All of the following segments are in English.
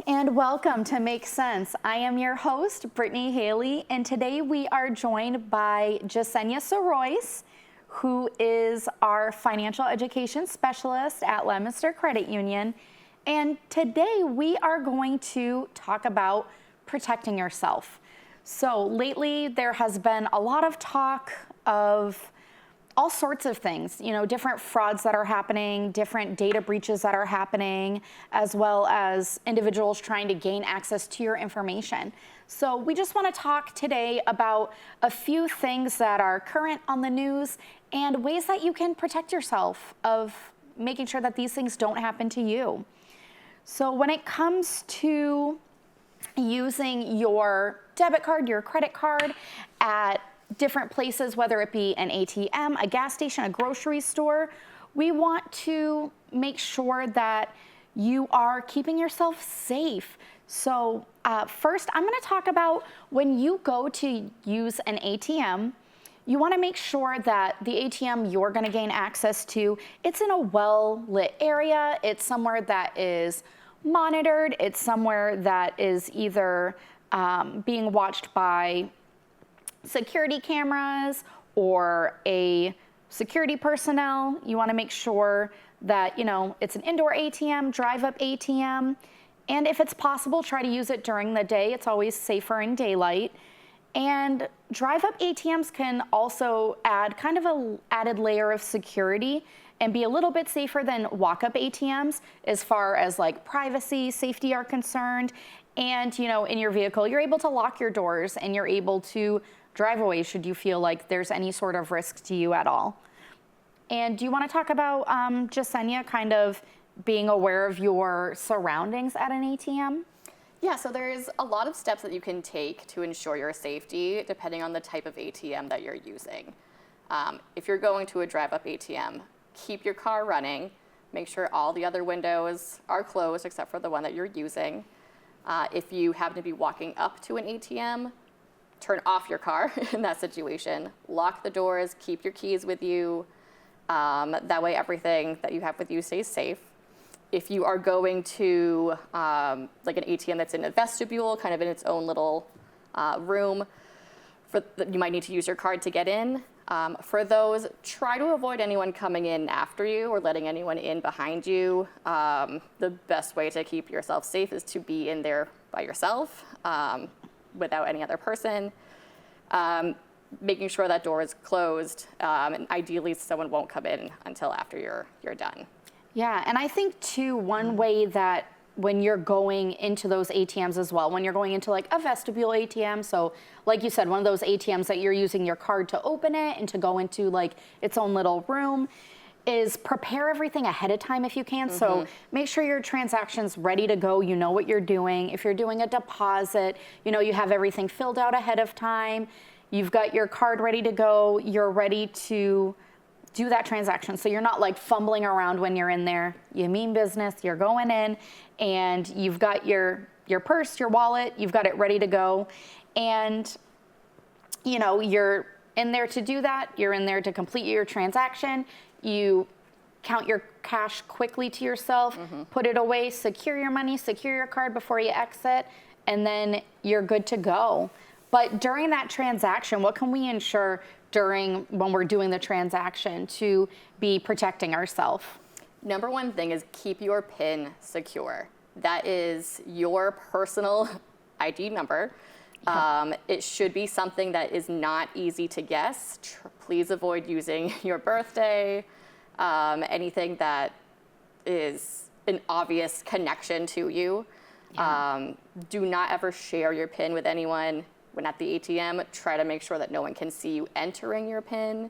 and welcome to Make Sense. I am your host, Brittany Haley, and today we are joined by Jessenia Sirois, who is our financial education specialist at Leominster Credit Union. And today we are going to talk about protecting yourself. So lately there has been a lot of talk of all sorts of things, different frauds that are happening, different data breaches that are happening, as well as individuals trying to gain access to your information. So we just want to talk today about a few things that are current on the news and ways that you can protect yourself of making sure that these things don't happen to you. So when it comes to using your debit card, your credit card at different places, whether it be an ATM, a gas station, a grocery store, we want to make sure that you are keeping yourself safe. So first, I'm going to talk about when you go to use an ATM, you want to make sure that the ATM you're going to gain access to, it's in a well-lit area, it's somewhere that is monitored, it's somewhere that is either being watched by security cameras or a security personnel. You want to make sure that, it's an indoor ATM, drive-up ATM. And if it's possible, try to use it during the day. It's always safer in daylight. And drive-up ATMs can also add kind of an added layer of security and be a little bit safer than walk-up ATMs as far as like privacy, safety are concerned. And, in your vehicle, you're able to lock your doors and you're able to drive away should you feel like there's any sort of risk to you at all. And do you want to talk about, Jessenia, kind of being aware of your surroundings at an ATM? Yeah, so there's a lot of steps that you can take to ensure your safety depending on the type of ATM that you're using. If you're going to a drive-up ATM, keep your car running, make sure all the other windows are closed except for the one that you're using. If you happen to be walking up to an ATM, turn off your car in that situation. Lock the doors, keep your keys with you. That way everything that you have with you stays safe. If you are going to like an ATM that's in a vestibule, kind of in its own little room, you might need to use your card to get in. For those, try to avoid anyone coming in after you or letting anyone in behind you. The best way to keep yourself safe is to be in there by yourself without any other person. Making sure that door is closed, and ideally someone won't come in until after you're done. Yeah, and I think too, one way that when you're going into those ATMs as well, when you're going into like a vestibule ATM, so like you said, one of those ATMs that you're using your card to open it and to go into like its own little room, is prepare everything ahead of time if you can. Mm-hmm. So make sure your transaction's ready to go. You know what you're doing. If you're doing a deposit, you have everything filled out ahead of time. You've got your card ready to go. You're ready to do that transaction. So you're not like fumbling around when you're in there. You mean business, you're going in and you've got your purse, your wallet, you've got it ready to go. And, you're in there to do that. You're in there to complete your transaction. You count your cash quickly to yourself, put it away, secure your money, secure your card before you exit, and then you're good to go. But during that transaction, what can we ensure when we're doing the transaction to be protecting ourselves? Number one thing is keep your PIN secure. That is your personal ID number. Yeah. It should be something that is not easy to guess. Please avoid using your birthday, anything that is an obvious connection to you. Yeah. Do not ever share your PIN with anyone. When at the ATM, try to make sure that no one can see you entering your PIN.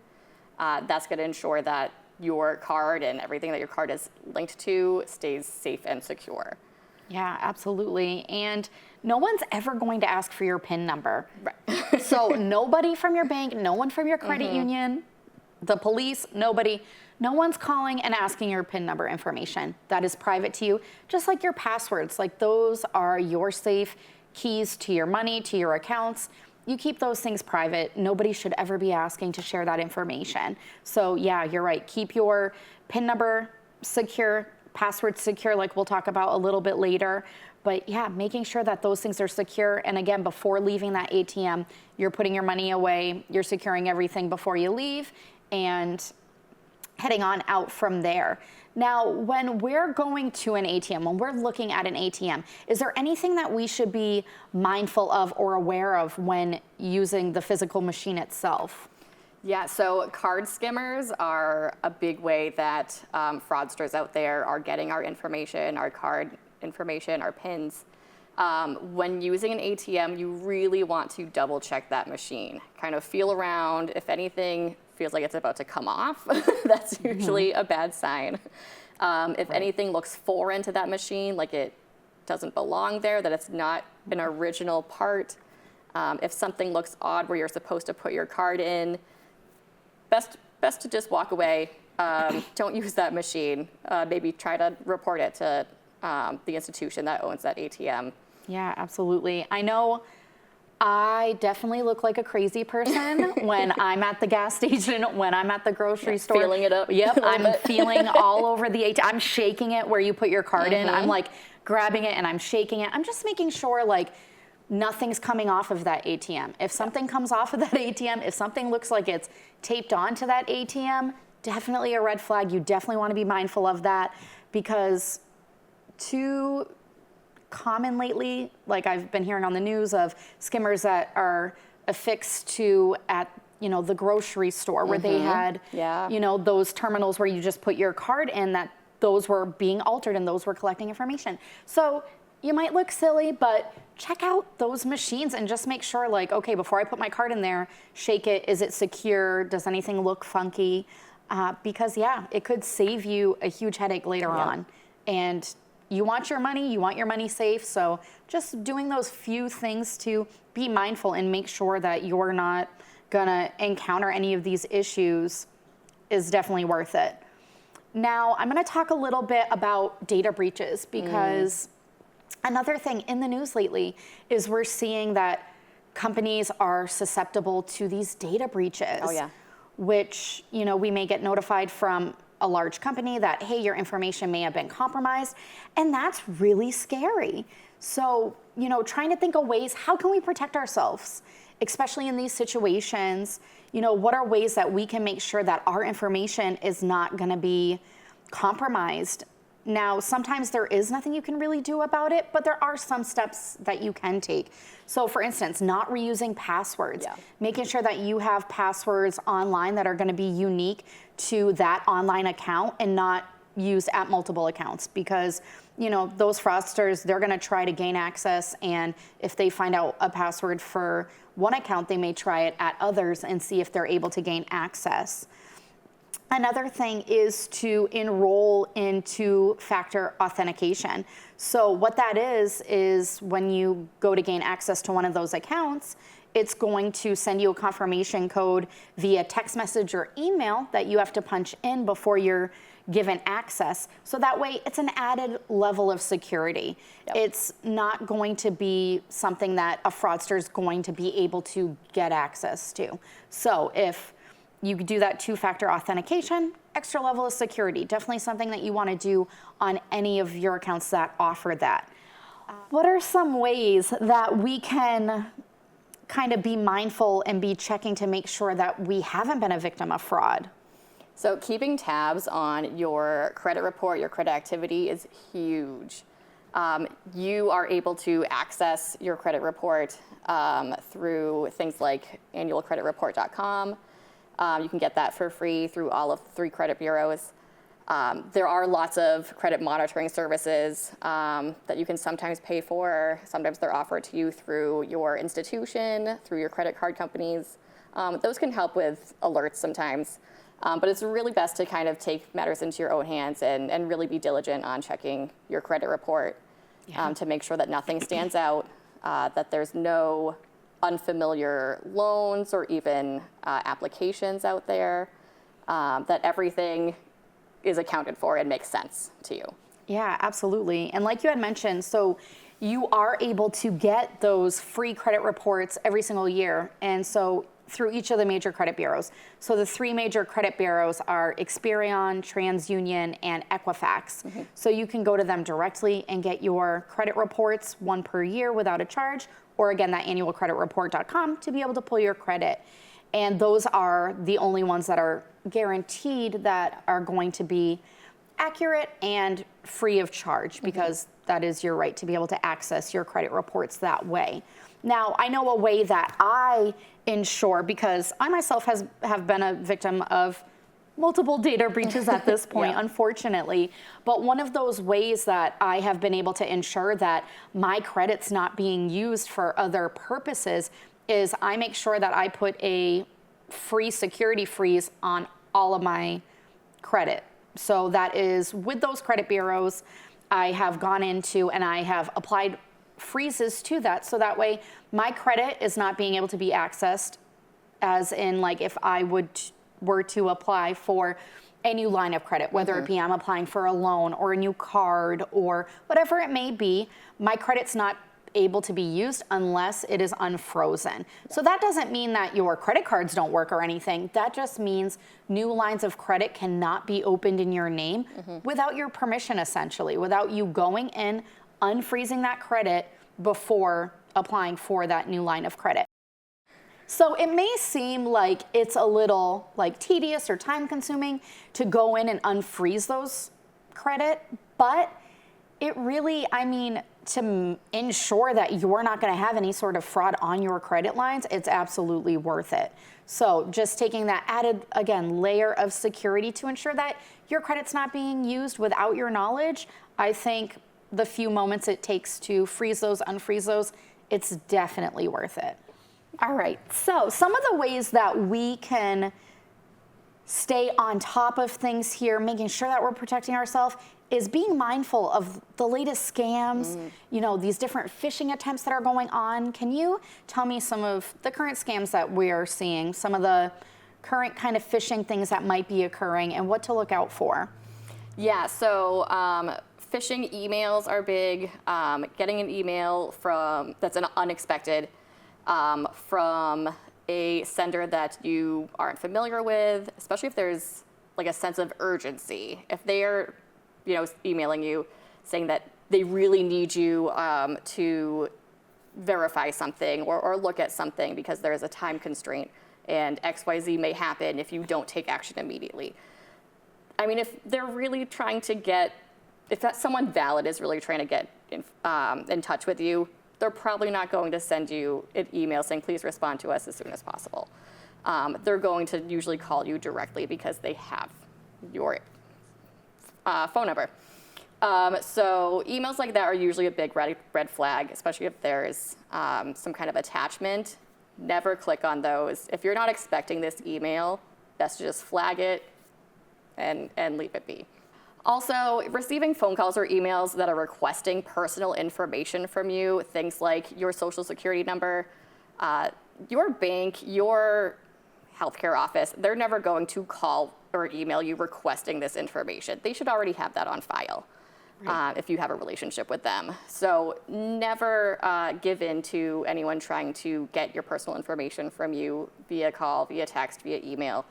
That's going to ensure that your card and everything that your card is linked to stays safe and secure. Yeah, absolutely. And no one's ever going to ask for your PIN number. Right. So nobody from your bank, no one from your credit union, the police, nobody, no one's calling and asking your PIN number information. That is private to you, just like your passwords. Like those are your safe keys to your money, to your accounts. You keep those things private. Nobody should ever be asking to share that information. So yeah, you're right. Keep your PIN number secure, password secure, like we'll talk about a little bit later. But yeah, making sure that those things are secure. And again, before leaving that ATM, you're putting your money away, you're securing everything before you leave, and heading on out from there. Now, when we're going to an ATM, when we're looking at an ATM, is there anything that we should be mindful of or aware of when using the physical machine itself? Yeah, so card skimmers are a big way that fraudsters out there are getting our information, our card information, our PINs. When using an ATM, you really want to double check that machine. Kind of feel around. If anything feels like it's about to come off, that's usually a bad sign. If anything looks foreign to that machine, like it doesn't belong there, that it's not an original part, if something looks odd where you're supposed to put your card in, best to just walk away. Don't use that machine. Maybe try to report it to the institution that owns that ATM. Yeah, absolutely. I know I definitely look like a crazy person when I'm at the gas station, when I'm at the grocery store. Feeling it up. Yep, I'm feeling all over the ATM. I'm shaking it where you put your card in. I'm like grabbing it and I'm shaking it. I'm just making sure like nothing's coming off of that ATM. If something comes off of that ATM, if something looks like it's taped onto that ATM, definitely a red flag. You definitely want to be mindful of that, because too common lately, like I've been hearing on the news of skimmers that are affixed to at the grocery store where they had those terminals where you just put your card in, that those were being altered and those were collecting information. So you might look silly, but check out those machines and just make sure, like, okay, before I put my card in there, shake it. Is it secure? Does anything look funky? Because it could save you a huge headache later on. And you want your money safe. So just doing those few things to be mindful and make sure that you're not gonna encounter any of these issues is definitely worth it. Now, I'm gonna talk a little bit about data breaches, because another thing in the news lately is we're seeing that companies are susceptible to these data breaches. Oh, yeah. Which, we may get notified from a large company that, hey, your information may have been compromised, and that's really scary. So, trying to think of ways, how can we protect ourselves, especially in these situations? What are ways that we can make sure that our information is not going to be compromised? Now, sometimes there is nothing you can really do about it, but there are some steps that you can take. So for instance, not reusing passwords, making sure that you have passwords online that are going to be unique to that online account and not used at multiple accounts, because those fraudsters, they're going to try to gain access, and if they find out a password for one account, they may try it at others and see if they're able to gain access. Another thing is to enroll in two-factor authentication. So what that is when you go to gain access to one of those accounts, it's going to send you a confirmation code via text message or email that you have to punch in before you're given access. So that way it's an added level of security. It's not going to be something that a fraudster is going to be able to get access to. So if you could do that two-factor authentication, extra level of security, definitely something that you want to do on any of your accounts that offer that. What are some ways that we can kind of be mindful and be checking to make sure that we haven't been a victim of fraud? So keeping tabs on your credit report, your credit activity is huge. You are able to access your credit report through things like annualcreditreport.com. You can get that for free through all of 3 credit bureaus. There are lots of credit monitoring services that you can sometimes pay for. Sometimes they're offered to you through your institution, through your credit card companies. Those can help with alerts sometimes. But it's really best to kind of take matters into your own hands and really be diligent on checking your credit report to make sure that nothing stands out, that there's no unfamiliar loans or even applications out there, that everything is accounted for and makes sense to you. Yeah, absolutely. And like you had mentioned, so you are able to get those free credit reports every single year. And so through each of the major credit bureaus. So the 3 major credit bureaus are Experian, TransUnion, and Equifax. So you can go to them directly and get your credit reports, 1 per year without a charge, or again, that annualcreditreport.com to be able to pull your credit. And those are the only ones that are guaranteed that are going to be accurate and free of charge, because that is your right to be able to access your credit reports that way. Now, I know a way that I ensure, because I myself have been a victim of multiple data breaches at this point, unfortunately. But one of those ways that I have been able to ensure that my credit's not being used for other purposes is I make sure that I put a free security freeze on all of my credit. So that is with those credit bureaus, I have gone into and I have applied freezes to that. So that way my credit is not being able to be accessed, as in like if I were to apply for a new line of credit, whether it be I'm applying for a loan or a new card or whatever it may be, my credit's not able to be used unless it is unfrozen. So that doesn't mean that your credit cards don't work or anything. That just means new lines of credit cannot be opened in your name without your permission, essentially, without you going in, unfreezing that credit before applying for that new line of credit. So it may seem like it's a little like tedious or time consuming to go in and unfreeze those credit, but it really, I mean, to ensure that you're not going to have any sort of fraud on your credit lines, it's absolutely worth it. So just taking that added, again, layer of security to ensure that your credit's not being used without your knowledge, I think the few moments it takes to freeze those, unfreeze those, it's definitely worth it. All right, so some of the ways that we can stay on top of things here, making sure that we're protecting ourselves, is being mindful of the latest scams, you know, these different phishing attempts that are going on. Can you tell me some of the current scams that we are seeing, some of the current kind of phishing things that might be occurring and what to look out for? Yeah, so phishing emails are big. Getting an email that's an unexpected from a sender that you aren't familiar with, especially if there's like a sense of urgency. If they are, you know, emailing you saying that they really need you to verify something or look at something because there is a time constraint and XYZ may happen if you don't take action immediately. I mean, if they're really trying to get, if that someone valid is really trying to get in touch with you, they're probably not going to send you an email saying, please respond to us as soon as possible. They're going to usually call you directly because they have your phone number. So emails like that are usually a big red flag, especially if there's some kind of attachment. Never click on those. If you're not expecting this email, best to just flag it and leave it be. Also, receiving phone calls or emails that are requesting personal information from you, things like your social security number, your bank, your healthcare office, they're never going to call or email you requesting this information. They should already have that on file if you have a relationship with them. So never give in to anyone trying to get your personal information from you via call, via text, via email.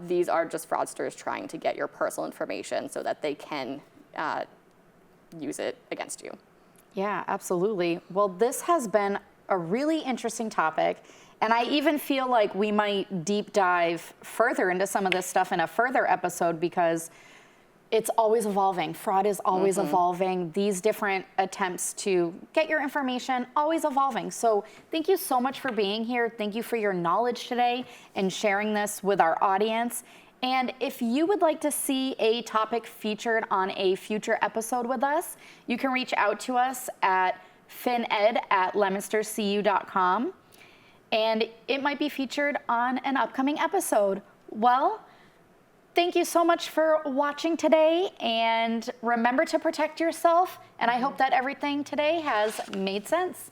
These are just fraudsters trying to get your personal information so that they can use it against you. Yeah, absolutely. Well, this has been a really interesting topic. And I even feel like we might deep dive further into some of this stuff in a further episode because it's always evolving. Fraud is always evolving. These different attempts to get your information, always evolving. So thank you so much for being here. Thank you for your knowledge today and sharing this with our audience. And if you would like to see a topic featured on a future episode with us, you can reach out to us at fined@leominstercu.com. And it might be featured on an upcoming episode. Well, thank you so much for watching today, and remember to protect yourself, and I hope that everything today has made sense.